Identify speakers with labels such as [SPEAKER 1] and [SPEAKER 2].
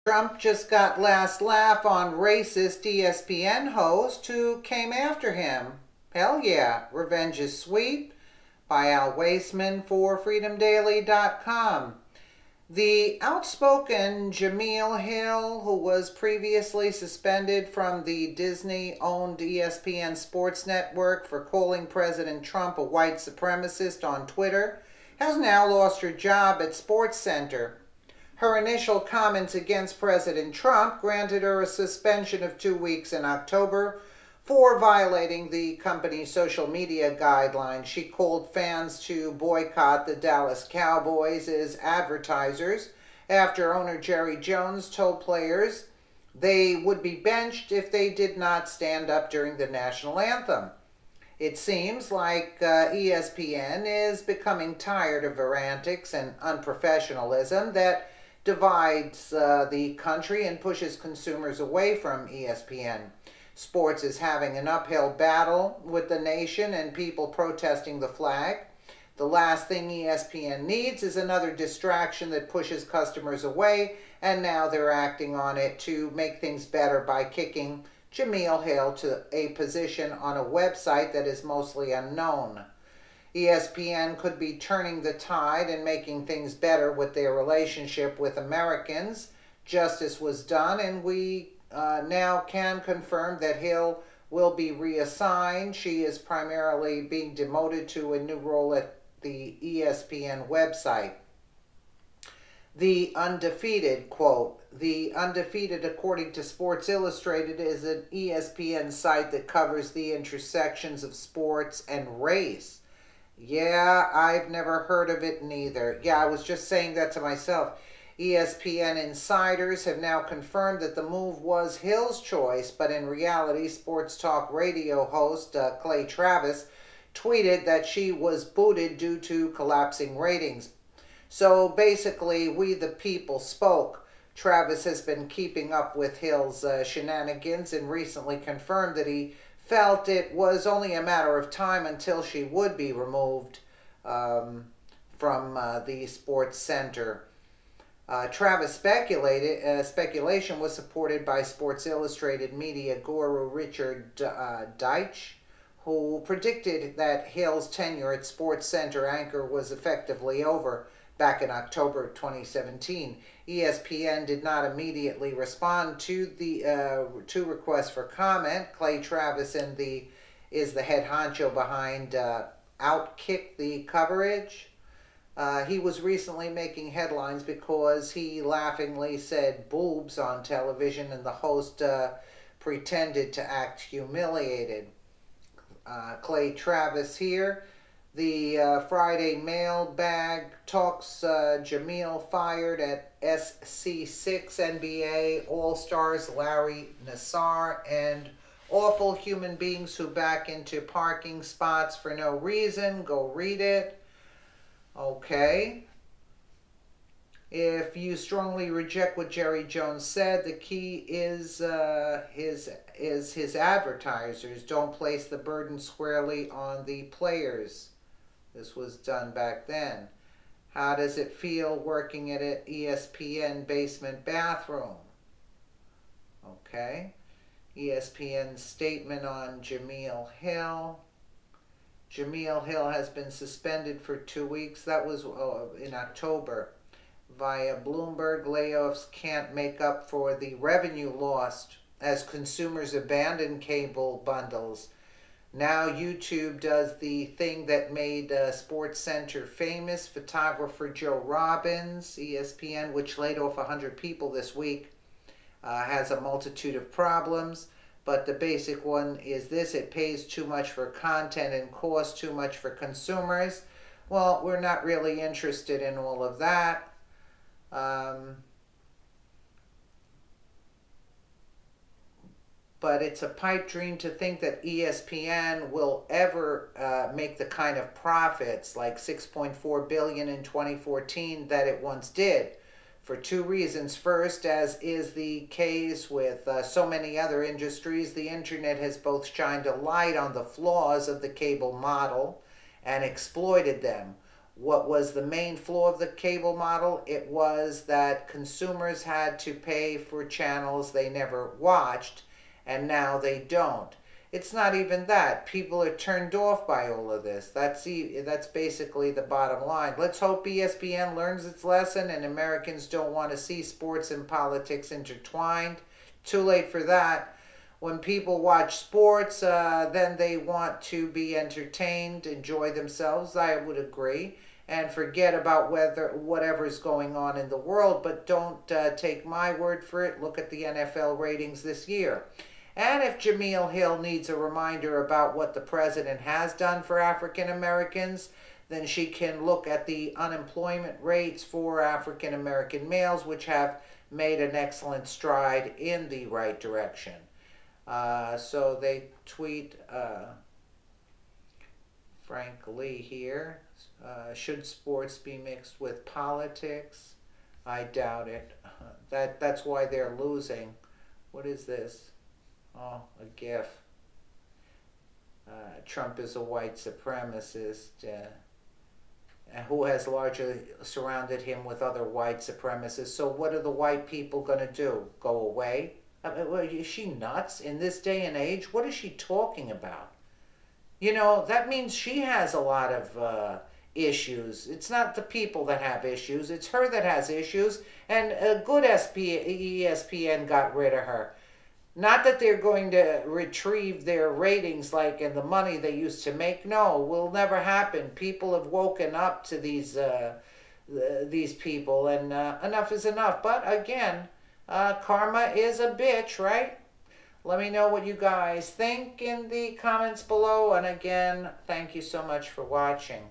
[SPEAKER 1] Trump just got last laugh on racist ESPN host who came after him. Hell yeah, revenge is sweet by Al Waisman for freedomdaily.com. The outspoken Jameel Hill, who was previously suspended from the Disney-owned ESPN Sports Network for calling President Trump a white supremacist on Twitter, has now lost her job at SportsCenter. Her initial comments against President Trump granted her a suspension of 2 weeks in October for violating the company's social media guidelines. She called fans to boycott the Dallas Cowboys as advertisers after owner Jerry Jones told players they would be benched if they did not stand up during the national anthem. It seems like ESPN is becoming tired of her antics and unprofessionalism that divides the country and pushes consumers away from ESPN. Sports is having an uphill battle with the nation and people protesting the flag. The last thing ESPN needs is another distraction that pushes customers away, and now they're acting on it to make things better by kicking Jameel Hill to a position on a website that is mostly unknown. ESPN could be turning the tide and making things better with their relationship with Americans. Justice was done, and we now can confirm that Hill will be reassigned. She is primarily being demoted to a new role at the ESPN website. The Undefeated, quote, The Undefeated, according to Sports Illustrated, is an ESPN site that covers the intersections of sports and race. Yeah, I've never heard of it neither. Yeah, I was just saying that to myself. ESPN insiders have now confirmed that the move was Hill's choice, but in reality, sports talk radio host Clay Travis tweeted that she was booted due to collapsing ratings. So basically, we the people spoke. Travis has been keeping up with Hill's shenanigans and recently confirmed that he felt it was only a matter of time until she would be removed from the sports center. Travis speculation was supported by Sports Illustrated media guru Richard Deitch, who predicted that Hill's tenure at Sports Center anchor was effectively over back in October 2017. ESPN did not immediately respond to the two requests for comment. Clay Travis is the head honcho behind Outkick the coverage. He was recently making headlines because he laughingly said boobs on television, and the host pretended to act humiliated. Clay Travis here. The Friday mailbag talks Jameel fired at SC6 NBA All-Stars Larry Nassar and awful human beings who back into parking spots for no reason. Go read it. Okay. If you strongly reject what Jerry Jones said, the key is his advertisers. Don't place the burden squarely on the players. This was done back then. How does it feel working at an ESPN basement bathroom? Okay. ESPN statement on Jameel Hill. Jameel Hill has been suspended for 2 weeks. That was in October. Via Bloomberg, layoffs can't make up for the revenue lost as consumers abandon cable bundles. Now YouTube does the thing that made Sports Center famous. Photographer Joe Robbins, ESPN, which laid off 100 people this week, has a multitude of problems. But the basic one is this: it pays too much for content and costs too much for consumers. Well, we're not really interested in all of that. But it's a pipe dream to think that ESPN will ever make the kind of profits, like $6.4 billion in 2014, that it once did. For two reasons. First, as is the case with so many other industries, the internet has both shined a light on the flaws of the cable model and exploited them. What was the main flaw of the cable model? It was that consumers had to pay for channels they never watched, and now they don't. It's not even that. People are turned off by all of this. That's basically the bottom line. Let's hope ESPN learns its lesson and Americans don't want to see sports and politics intertwined. Too late for that. When people watch sports, then they want to be entertained, enjoy themselves. I would agree, and forget about whatever's going on in the world. But don't take my word for it. Look at the NFL ratings this year. And if Jameel Hill needs a reminder about what the president has done for African Americans, then she can look at the unemployment rates for African American males, which have made an excellent stride in the right direction. So they tweet Frank Lee here. Should sports be mixed with politics? I doubt it. That's why they're losing. What is this? Oh, a GIF. Trump is a white supremacist who has largely surrounded him with other white supremacists. So what are the white people going to do? Go away? Is she nuts in this day and age? What is she talking about? You know, that means she has a lot of issues. It's not the people that have issues. It's her that has issues. And a good ESPN got rid of her. Not that they're going to retrieve their ratings like and the money they used to make. No, will never happen. People have woken up to these people, and enough is enough. But again, karma is a bitch, right? Let me know what you guys think in the comments below. And again, thank you so much for watching.